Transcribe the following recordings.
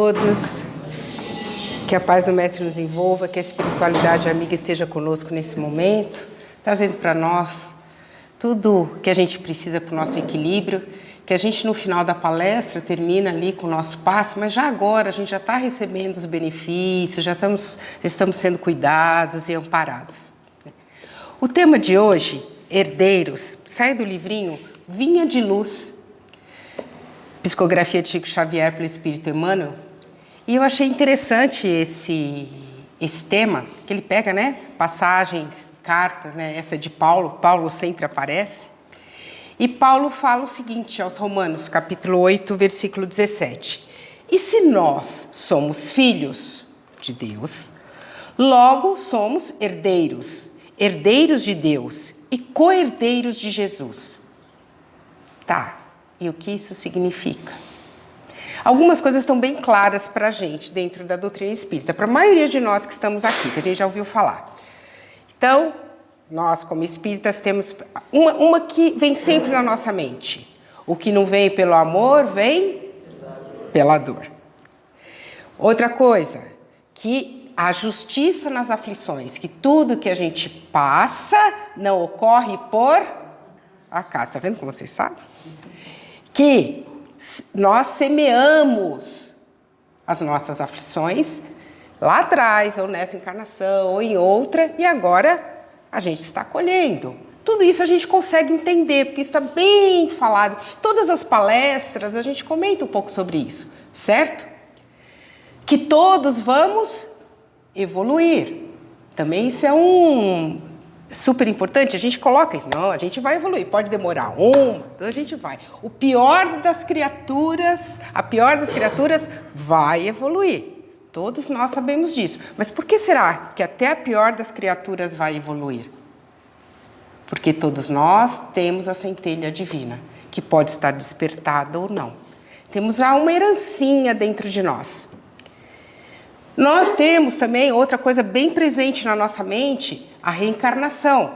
todos. Que a paz do Mestre nos envolva, que a espiritualidade amiga esteja conosco nesse momento, trazendo para nós tudo que a gente precisa para o nosso equilíbrio, que a gente no final da palestra termina ali com o nosso passe, mas já agora a gente já está recebendo os benefícios, já estamos sendo cuidados e amparados. O tema de hoje, herdeiros, sai do livrinho Vinha de Luz, psicografia de Chico Xavier pelo Espírito Emmanuel. E eu achei interessante esse tema, que ele pega, né, passagens, cartas, né, essa de Paulo sempre aparece. E Paulo fala o seguinte aos Romanos, capítulo 8, versículo 17. E se nós somos filhos de Deus, logo somos herdeiros, herdeiros de Deus e co-herdeiros de Jesus. Tá, e o que isso significa? Algumas coisas estão bem claras para a gente dentro da doutrina espírita, para a maioria de nós que estamos aqui, que a gente já ouviu falar. Então, nós como espíritas temos uma que vem sempre na nossa mente. O que não vem pelo amor, vem pela dor. Outra coisa, que a justiça nas aflições, que tudo que a gente passa não ocorre por acaso. Está vendo como vocês sabem? Que nós semeamos as nossas aflições lá atrás, ou nessa encarnação, ou em outra, e agora a gente está colhendo. Tudo isso a gente consegue entender, porque está bem falado. Todas as palestras a gente comenta um pouco sobre isso, certo? Que todos vamos evoluir. Também isso é super importante, a gente coloca isso, não, a gente vai evoluir, pode demorar a gente vai. A pior das criaturas vai evoluir. Todos nós sabemos disso. Mas por que será que até a pior das criaturas vai evoluir? Porque todos nós temos a centelha divina, que pode estar despertada ou não. Temos já uma herancinha dentro de nós. Nós temos também outra coisa bem presente na nossa mente, a reencarnação,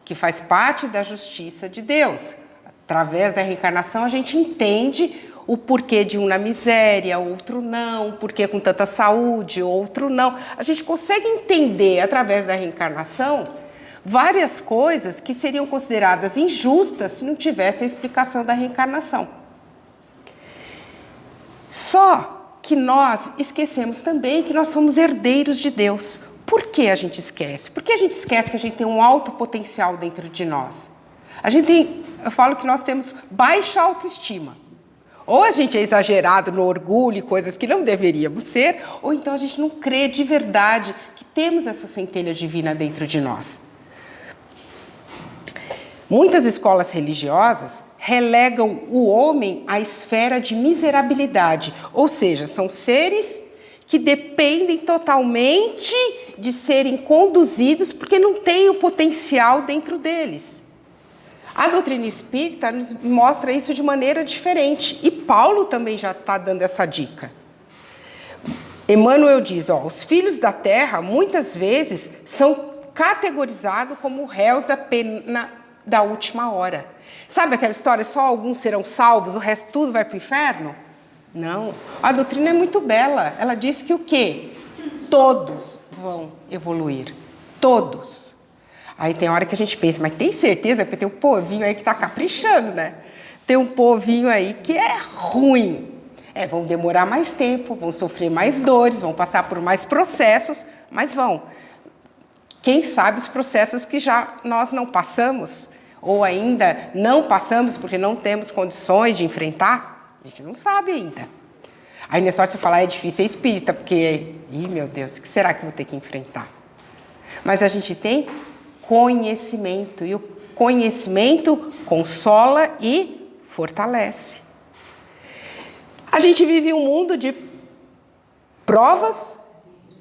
que faz parte da justiça de Deus. Através da reencarnação a gente entende o porquê de um na miséria, outro não, o porquê com tanta saúde, outro não. A gente consegue entender através da reencarnação várias coisas que seriam consideradas injustas se não tivesse a explicação da reencarnação. Só que nós esquecemos também que nós somos herdeiros de Deus. Por que a gente esquece? Porque a gente esquece que a gente tem um alto potencial dentro de nós. Eu falo que nós temos baixa autoestima. Ou a gente é exagerado no orgulho e coisas que não deveríamos ser, ou então a gente não crê de verdade que temos essa centelha divina dentro de nós. Muitas escolas religiosas relegam o homem à esfera de miserabilidade, ou seja, são seres que dependem totalmente de serem conduzidos porque não têm o potencial dentro deles. A doutrina espírita nos mostra isso de maneira diferente e Paulo também já está dando essa dica. Emmanuel diz, os filhos da terra muitas vezes são categorizados como réus da pena da última hora. Sabe aquela história, só alguns serão salvos, o resto tudo vai para o inferno? Não. A doutrina é muito bela. Ela diz que o quê? Todos vão evoluir. Todos. Aí tem hora que a gente pensa, mas tem certeza? Porque tem um povinho aí que está caprichando, né? Tem um povinho aí que é ruim. Vão demorar mais tempo, vão sofrer mais dores, vão passar por mais processos, mas vão. Quem sabe os processos que já nós não passamos, ou ainda não passamos porque não temos condições de enfrentar, a gente não sabe ainda. Aí nessa hora você fala, é difícil ser espírita, porque, meu Deus, o que será que eu vou ter que enfrentar? Mas a gente tem conhecimento, e o conhecimento consola e fortalece. A gente vive um mundo de provas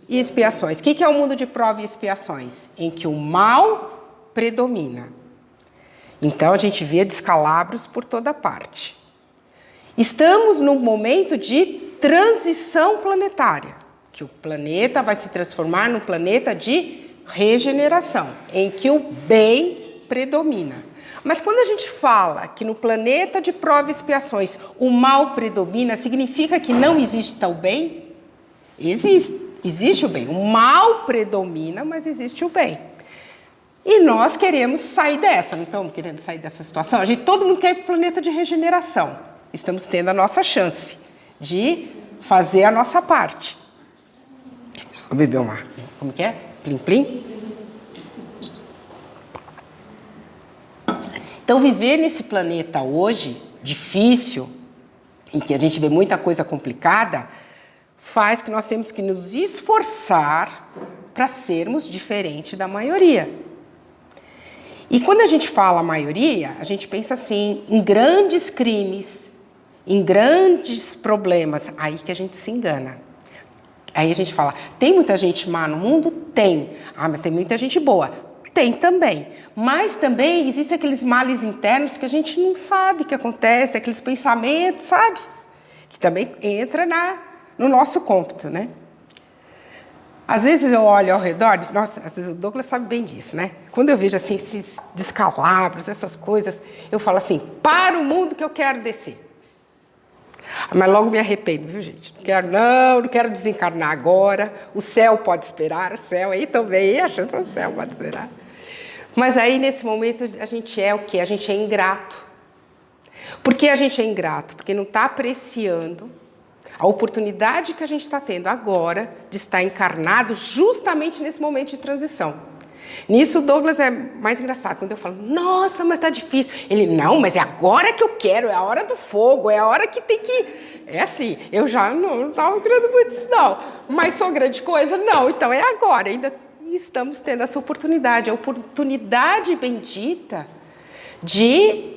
e expiações. O que é o mundo de provas e expiações? Em que o mal predomina. Então a gente vê descalabros por toda parte. Estamos num momento de transição planetária, que o planeta vai se transformar num planeta de regeneração, em que o bem predomina. Mas quando a gente fala que no planeta de provas e expiações o mal predomina, significa que não existe o bem? Existe o bem. O mal predomina, mas existe o bem. E nós queremos sair dessa, não estamos querendo sair dessa situação? Todo mundo quer ir para o planeta de regeneração. Estamos tendo a nossa chance de fazer a nossa parte. Deixa eu só beber uma. Como que é? Plim, plim. Então, viver nesse planeta hoje, difícil, em que a gente vê muita coisa complicada, faz que nós temos que nos esforçar para sermos diferente da maioria. E quando a gente fala maioria, a gente pensa assim, em grandes crimes, em grandes problemas. Aí que a gente se engana. Aí a gente fala, tem muita gente má no mundo? Tem. Ah, mas tem muita gente boa. Tem também. Mas também existem aqueles males internos que a gente não sabe o que acontece, aqueles pensamentos, sabe? Que também entra no nosso cômputo, né? Às vezes eu olho ao redor e digo, nossa, às vezes o Douglas sabe bem disso, né? Quando eu vejo assim esses descalabros, essas coisas, eu falo assim, para o mundo que eu quero descer. Mas logo me arrependo, viu, gente? Não quero desencarnar agora, o céu pode esperar, o céu aí também, a chance do céu pode esperar. Mas aí, nesse momento, a gente é o quê? A gente é ingrato. Por que a gente é ingrato? Porque não está apreciando a oportunidade que a gente está tendo agora de estar encarnado justamente nesse momento de transição. Nisso o Douglas é mais engraçado, quando eu falo, nossa, mas está difícil. Ele, não, mas é agora que eu quero, é a hora do fogo, é a hora que tem que... É assim, eu já não estava querendo muito isso não, mas sou grande coisa? Não, então é agora, ainda estamos tendo essa oportunidade, a oportunidade bendita de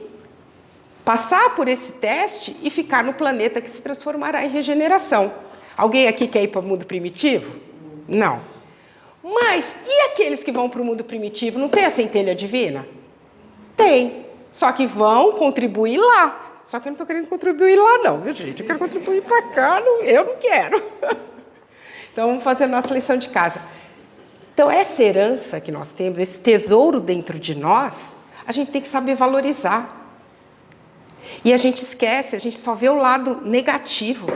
passar por esse teste e ficar no planeta que se transformará em regeneração. Alguém aqui quer ir para o mundo primitivo? Não. Mas, e aqueles que vão para o mundo primitivo? Não tem a centelha divina? Tem. Só que vão contribuir lá. Só que eu não estou querendo contribuir lá não, viu, gente? Eu quero contribuir para cá, eu não quero. Então, vamos fazer a nossa lição de casa. Então, essa herança que nós temos, esse tesouro dentro de nós, a gente tem que saber valorizar. E a gente esquece, a gente só vê o lado negativo.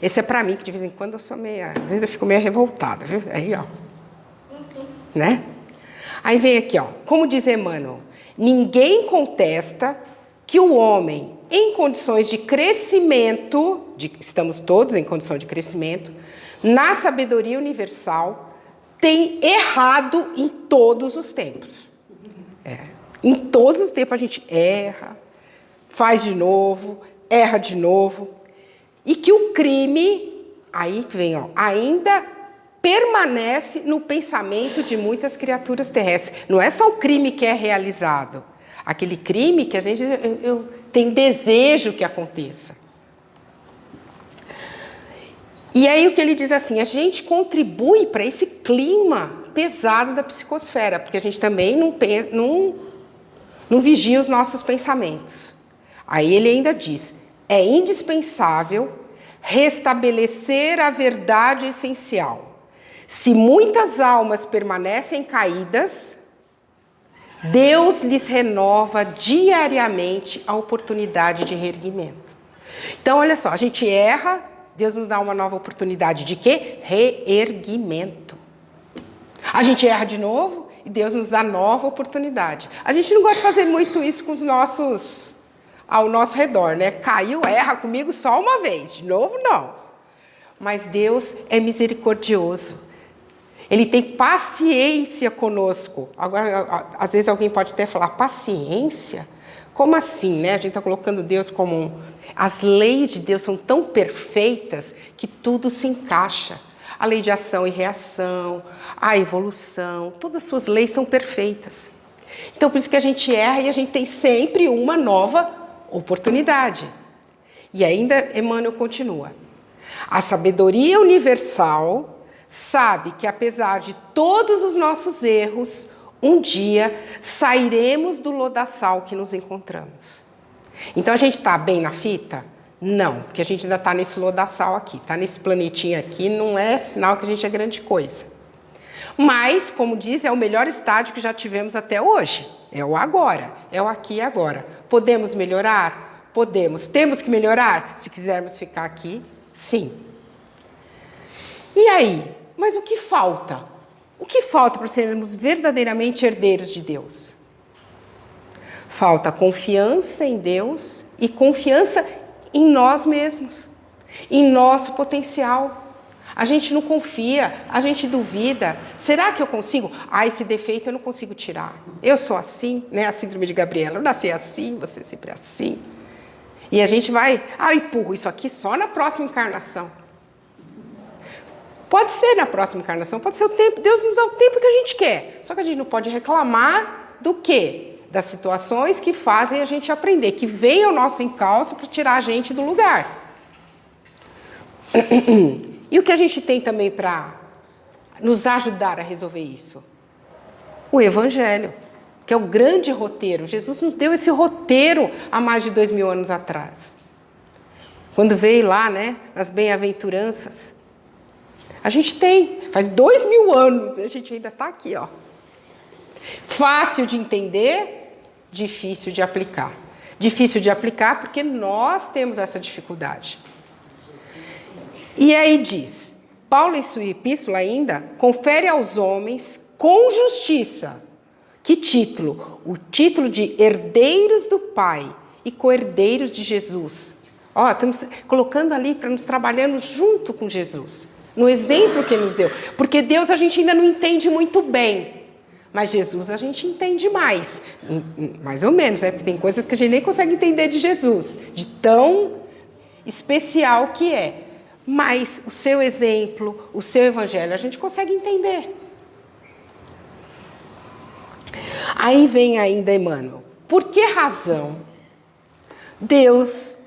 Esse é pra mim, que de vez em quando eu sou meia... Às vezes eu fico meio revoltada, viu? Aí, ó. Né? Aí vem aqui, ó. Como diz Emmanuel, ninguém contesta que o homem, em condições de crescimento, estamos todos em condição de crescimento, na sabedoria universal, tem errado em todos os tempos. Em todos os tempos a gente erra, faz de novo, erra de novo. E que o crime, aí vem, ó, ainda permanece no pensamento de muitas criaturas terrestres. Não é só o crime que é realizado. Aquele crime que a gente tem desejo que aconteça. E aí o que ele diz assim, a gente contribui para esse clima pesado da psicosfera, porque a gente também não vigia os nossos pensamentos. Aí ele ainda diz, é indispensável restabelecer a verdade essencial. Se muitas almas permanecem caídas, Deus lhes renova diariamente a oportunidade de reerguimento. Então, olha só, a gente erra, Deus nos dá uma nova oportunidade de quê? Reerguimento. A gente erra de novo e Deus nos dá nova oportunidade. A gente não gosta de fazer muito isso com os nossos... ao nosso redor, né? Caiu, erra comigo só uma vez, de novo não. Mas Deus é misericordioso. Ele tem paciência conosco. Agora, às vezes alguém pode até falar, paciência? Como assim, né? A gente está colocando Deus como... As leis de Deus são tão perfeitas que tudo se encaixa. A lei de ação e reação, a evolução, todas as suas leis são perfeitas. Então, por isso que a gente erra e a gente tem sempre uma nova oportunidade. E ainda Emmanuel continua. A sabedoria universal sabe que, apesar de todos os nossos erros, um dia sairemos do lodaçal que nos encontramos. Então, a gente está bem na fita? Não, porque a gente ainda está nesse lodaçal aqui, está nesse planetinha aqui, não é sinal que a gente é grande coisa. Mas, como diz, é o melhor estágio que já tivemos até hoje. É o agora, é o aqui e agora. Podemos melhorar? Podemos. Temos que melhorar? Se quisermos ficar aqui, sim. E aí? Mas o que falta? O que falta para sermos verdadeiramente herdeiros de Deus? Falta confiança em Deus e confiança em nós mesmos, em nosso potencial. A gente não confia, a gente duvida. Será que eu consigo? Esse defeito eu não consigo tirar. Eu sou assim, né? A síndrome de Gabriela. Eu nasci assim, você sempre assim. E a gente vai, eu empurro isso aqui só na próxima encarnação. Pode ser na próxima encarnação, pode ser o tempo. Deus nos dá o tempo que a gente quer. Só que a gente não pode reclamar do quê? Das situações que fazem a gente aprender, que vem ao nosso encalço para tirar a gente do lugar. E o que a gente tem também para nos ajudar a resolver isso? O Evangelho, que é o grande roteiro. Jesus nos deu esse roteiro há mais de 2000 anos atrás. Quando veio lá, né, nas bem-aventuranças, a gente tem, faz 2000 anos, a gente ainda está aqui, ó. Fácil de entender, difícil de aplicar. Difícil de aplicar porque nós temos essa dificuldade. E aí diz, Paulo em sua epístola ainda, confere aos homens com justiça. Que título? O título de herdeiros do Pai e co-herdeiros de Jesus. Ó, estamos colocando ali para nos trabalharmos junto com Jesus, no exemplo que ele nos deu. Porque Deus a gente ainda não entende muito bem, mas Jesus a gente entende mais ou menos, né? Porque tem coisas que a gente nem consegue entender de Jesus, de tão especial que é. Mas o seu exemplo, o seu evangelho, a gente consegue entender. Aí vem ainda Emmanuel. Por que razão Deus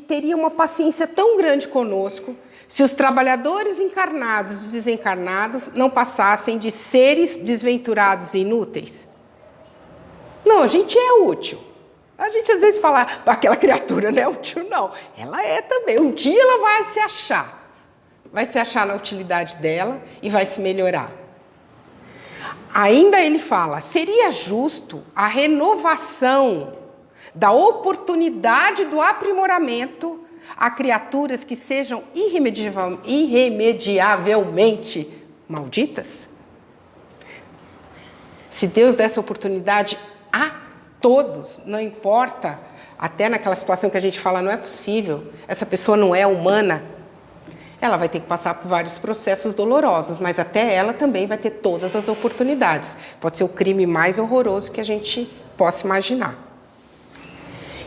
teria uma paciência tão grande conosco se os trabalhadores encarnados e desencarnados não passassem de seres desventurados e inúteis? Não, a gente é útil. A gente às vezes fala, aquela criatura não é útil, não. Ela é também. Um dia ela vai se achar. Vai se achar na utilidade dela e vai se melhorar. Ainda ele fala, seria justo a renovação da oportunidade do aprimoramento a criaturas que sejam irremediavelmente malditas? Se Deus der essa oportunidade a todos, não importa, até naquela situação que a gente fala, não é possível, essa pessoa não é humana, ela vai ter que passar por vários processos dolorosos, mas até ela também vai ter todas as oportunidades. Pode ser o crime mais horroroso que a gente possa imaginar.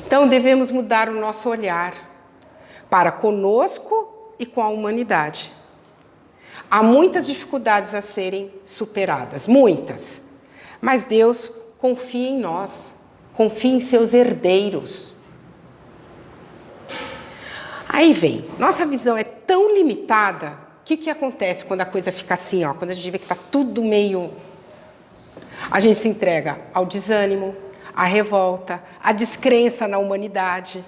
Então, devemos mudar o nosso olhar para conosco e com a humanidade. Há muitas dificuldades a serem superadas, muitas, mas Deus confia em nós, confia em seus herdeiros. Aí vem, nossa visão é tão limitada, o que acontece quando a coisa fica assim, ó, quando a gente vê que está tudo meio... A gente se entrega ao desânimo, à revolta, à descrença na humanidade.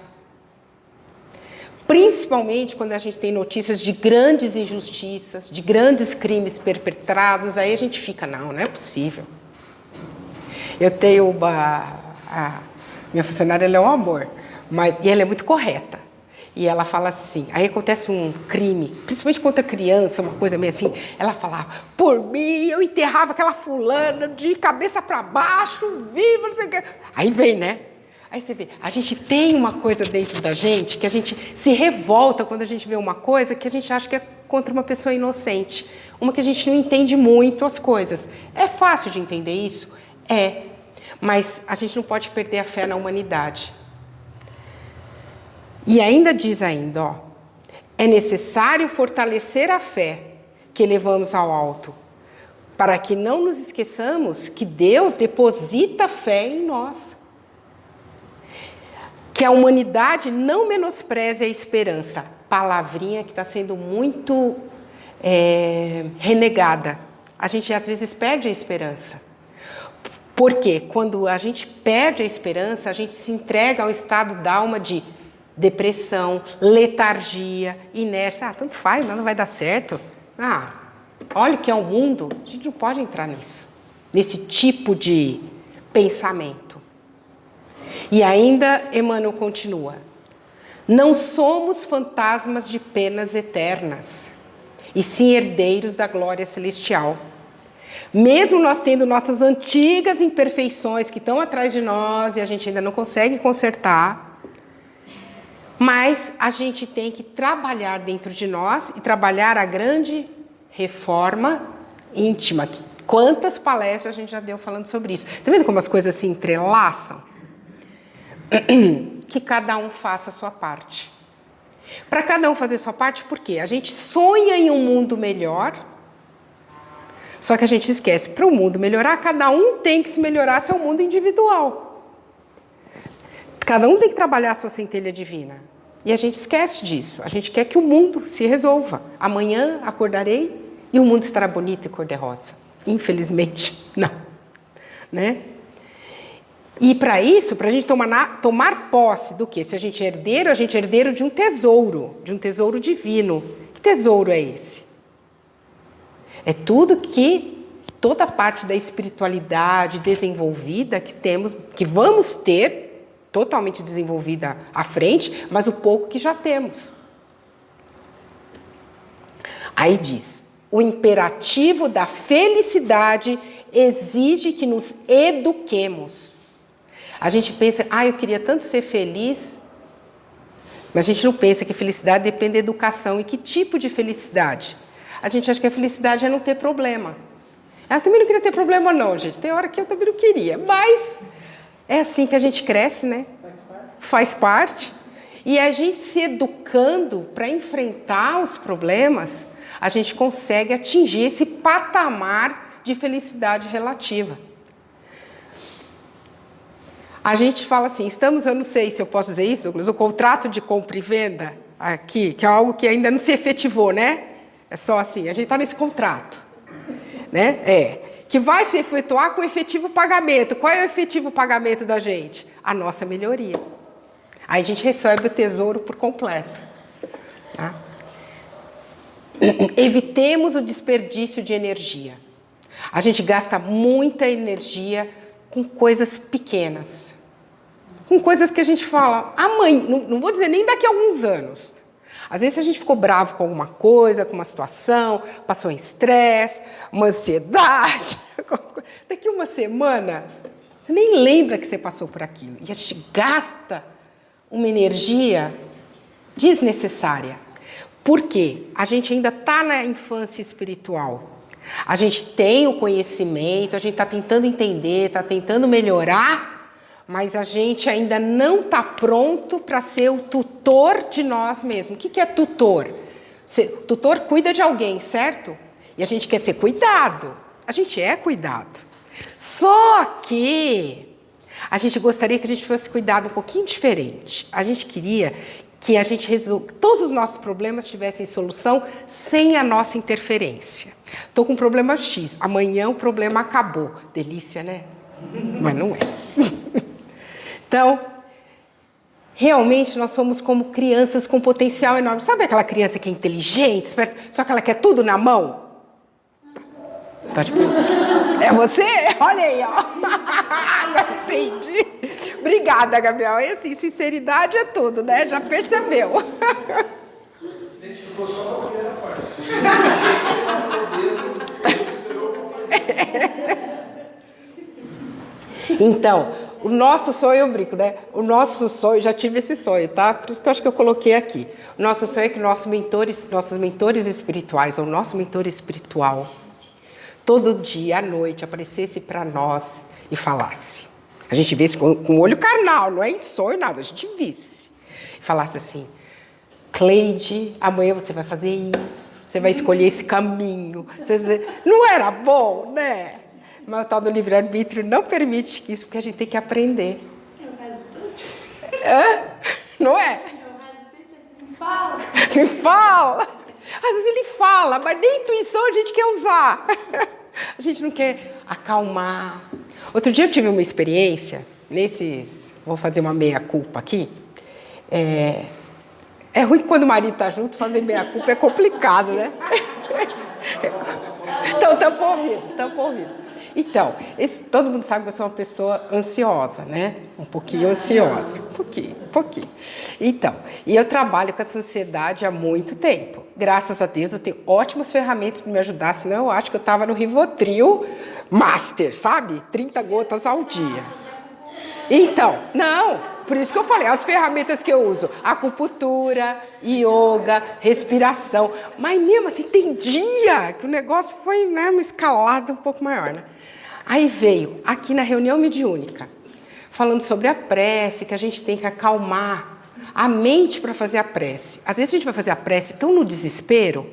Principalmente quando a gente tem notícias de grandes injustiças, de grandes crimes perpetrados, aí a gente fica, não é possível. Eu tenho minha funcionária, ela é um amor, e ela é muito correta. E ela fala assim, aí acontece um crime, principalmente contra criança, uma coisa meio assim, ela falava, por mim, eu enterrava aquela fulana de cabeça para baixo, viva, não sei o quê. Aí vem, né? Aí você vê, a gente tem uma coisa dentro da gente que a gente se revolta quando a gente vê uma coisa que a gente acha que é contra uma pessoa inocente, uma que a gente não entende muito as coisas. É fácil de entender isso? É, mas a gente não pode perder a fé na humanidade. E ainda diz ó, é necessário fortalecer a fé que levamos ao alto, para que não nos esqueçamos que Deus deposita fé em nós. Que a humanidade não menospreze a esperança, palavrinha que está sendo muito renegada. A gente às vezes perde a esperança. Porque quando a gente perde a esperança, a gente se entrega ao estado d'alma de depressão, letargia, inércia. Tanto faz, não vai dar certo. Olha o que é o mundo. A gente não pode entrar nisso, nesse tipo de pensamento. E ainda Emmanuel continua. Não somos fantasmas de penas eternas, e sim herdeiros da glória celestial. Mesmo nós tendo nossas antigas imperfeições que estão atrás de nós e a gente ainda não consegue consertar, mas a gente tem que trabalhar dentro de nós e trabalhar a grande reforma íntima. Quantas palestras a gente já deu falando sobre isso? Tá vendo como as coisas se entrelaçam? Que cada um faça a sua parte. Para cada um fazer a sua parte, por quê? A gente sonha em um mundo melhor, só que a gente esquece, para o mundo melhorar, cada um tem que se melhorar seu mundo individual. Cada um tem que trabalhar a sua centelha divina. E a gente esquece disso. A gente quer que o mundo se resolva. Amanhã acordarei e o mundo estará bonito e cor-de-rosa. Infelizmente, não. Né? E para isso, para a gente tomar posse do quê? Se a gente é herdeiro de um tesouro divino. Que tesouro é esse? É tudo que, toda parte da espiritualidade desenvolvida que vamos ter, totalmente desenvolvida à frente, mas o pouco que já temos. Aí diz, o imperativo da felicidade exige que nos eduquemos. A gente pensa, eu queria tanto ser feliz, mas a gente não pensa que felicidade depende da educação. E que tipo de felicidade? A gente acha que a felicidade é não ter problema. Eu também não queria ter problema não, gente. Tem hora que eu também não queria, mas é assim que a gente cresce, né? Faz parte. E a gente se educando para enfrentar os problemas, a gente consegue atingir esse patamar de felicidade relativa. A gente fala assim, eu não sei se eu posso dizer isso, Douglas, o contrato de compra e venda aqui, que é algo que ainda não se efetivou, né? É só assim, a gente está nesse contrato, né? Que vai se efetuar com efetivo pagamento. Qual é o efetivo pagamento da gente? A nossa melhoria. Aí a gente recebe o tesouro por completo. Tá? Evitemos o desperdício de energia. A gente gasta muita energia com coisas pequenas. Com coisas que a gente fala, amanhã, não vou dizer nem daqui a alguns anos. Às vezes a gente ficou bravo com alguma coisa, com uma situação, passou em estresse, uma ansiedade. Daqui a uma semana, você nem lembra que você passou por aquilo. E a gente gasta uma energia desnecessária. Por quê? A gente ainda está na infância espiritual. A gente tem o conhecimento, a gente está tentando entender, está tentando melhorar, mas a gente ainda não está pronto para ser o tutor de nós mesmos. O que é tutor? Tutor cuida de alguém, certo? E a gente quer ser cuidado. A gente é cuidado. Só que a gente gostaria que a gente fosse cuidado um pouquinho diferente. A gente queria que a gente todos os nossos problemas tivessem solução sem a nossa interferência. Estou com um problema X, amanhã o problema acabou. Delícia, né? Mas não é. Então, realmente nós somos como crianças com potencial enorme. Sabe aquela criança que é inteligente, esperta, só que ela quer tudo na mão? Tá tipo, é você? Olha aí, ó. Agora entendi. Obrigada, Gabriel. E assim, sinceridade é tudo, né? Já percebeu. Ficou só na primeira parte. Então, o nosso sonho, eu brinco, né? O nosso sonho, já tive esse sonho, tá? Por isso que eu acho que eu coloquei aqui. O nosso sonho é que nossos mentores espirituais, ou nosso mentor espiritual, todo dia à noite aparecesse para nós e falasse. A gente visse com o olho carnal, não é em sonho, nada. A gente visse. E falasse assim, Cleide, amanhã você vai fazer isso, você vai escolher esse caminho. Não era bom, né? Mas o tal do livre-arbítrio não permite isso, porque a gente tem que aprender. Eu faço tudo. Não é? Eu faço sempre assim, me fala. Me fala. Às vezes ele fala, mas nem intuição a gente quer usar. A gente não quer acalmar. Outro dia eu tive uma experiência, vou fazer uma meia-culpa aqui. É ruim quando o marido está junto, fazer meia-culpa é complicado, né? Então, tampa o ouvido. Então, todo mundo sabe que eu sou uma pessoa ansiosa, né? Um pouquinho ansiosa, um pouquinho. Então, e eu trabalho com essa ansiedade há muito tempo. Graças a Deus eu tenho ótimas ferramentas para me ajudar, senão eu acho que eu estava no Rivotril Master, sabe? 30 gotas ao dia. Então, não, por isso que eu falei, as ferramentas que eu uso, acupuntura, yoga, respiração. Mas mesmo assim, tem dia que o negócio foi, né, uma escalada um pouco maior, né? Aí veio, aqui na reunião mediúnica, falando sobre a prece, que a gente tem que acalmar a mente para fazer a prece. Às vezes a gente vai fazer a prece tão no desespero,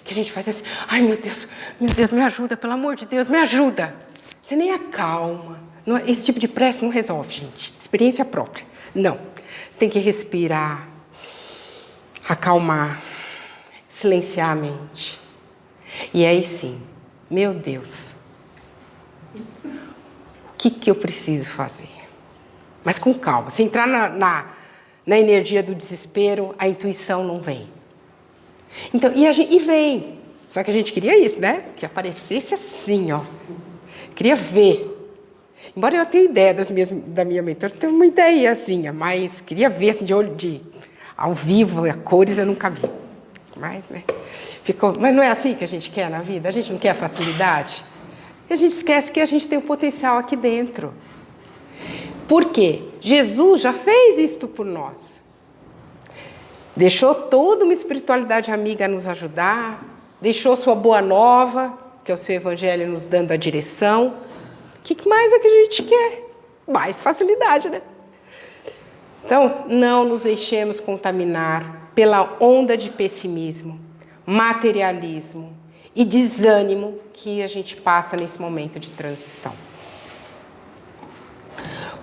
que a gente faz assim, ai meu Deus, me ajuda, pelo amor de Deus, me ajuda. Você nem acalma. Esse tipo de prece não resolve, gente. Experiência própria. Não. Você tem que respirar, acalmar, silenciar a mente. E aí sim, meu Deus, o que eu preciso fazer? Mas com calma. Se entrar na energia do desespero, a intuição não vem. Então, e vem. Só que a gente queria isso, né? Que aparecesse assim, ó. Queria ver. Embora eu tenha ideia da minha mentora, eu tenho uma ideiazinha, mas queria ver assim, ao vivo, a cores eu nunca vi. Mas, né? Mas não é assim que a gente quer na vida? A gente não quer facilidade? E a gente esquece que a gente tem um potencial aqui dentro. Por quê? Jesus já fez isto por nós. Deixou toda uma espiritualidade amiga nos ajudar, deixou sua boa nova, que é o seu evangelho nos dando a direção. O que mais é que a gente quer? Mais facilidade, né? Então, não nos deixemos contaminar pela onda de pessimismo, materialismo e desânimo que a gente passa nesse momento de transição.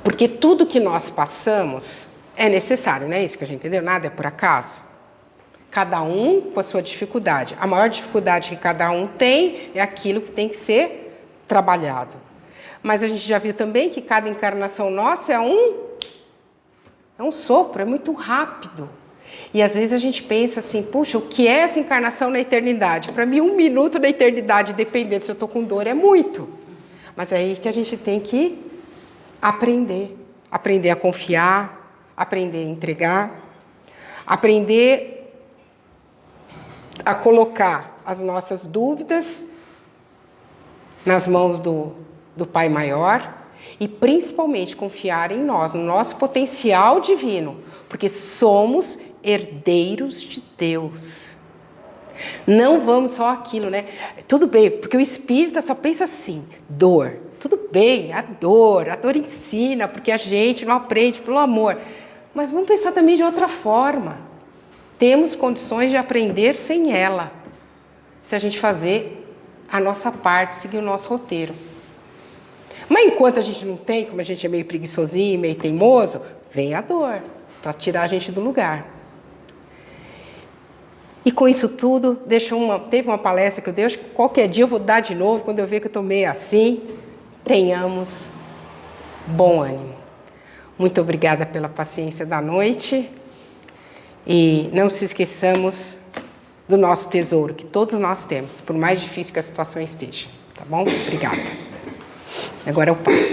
Porque tudo que nós passamos é necessário, não é isso que a gente entendeu? Nada é por acaso. Cada um com a sua dificuldade. A maior dificuldade que cada um tem é aquilo que tem que ser trabalhado. Mas a gente já viu também que cada encarnação nossa é um sopro, é muito rápido. E às vezes a gente pensa assim, puxa, o que é essa encarnação na eternidade? Para mim, 1 minuto da eternidade, dependendo se eu estou com dor, é muito. Mas é aí que a gente tem que aprender. Aprender a confiar, aprender a entregar, aprender a colocar as nossas dúvidas nas mãos do Pai Maior e principalmente confiar em nós, no nosso potencial divino, porque somos herdeiros de Deus. Não vamos só aquilo, né? Tudo bem, porque o espírita só pensa assim, dor. Tudo bem, a dor ensina, porque a gente não aprende pelo amor. Mas vamos pensar também de outra forma. Temos condições de aprender sem ela, se a gente fazer a nossa parte, seguir o nosso roteiro. Mas enquanto a gente não tem, como a gente é meio preguiçosinho, meio teimoso, vem a dor, para tirar a gente do lugar. E com isso tudo, teve uma palestra que eu dei, acho que qualquer dia eu vou dar de novo, quando eu ver que eu estou meio assim, tenhamos bom ânimo. Muito obrigada pela paciência da noite e não se esqueçamos do nosso tesouro, que todos nós temos, por mais difícil que a situação esteja. Tá bom? Obrigada. Agora eu passo.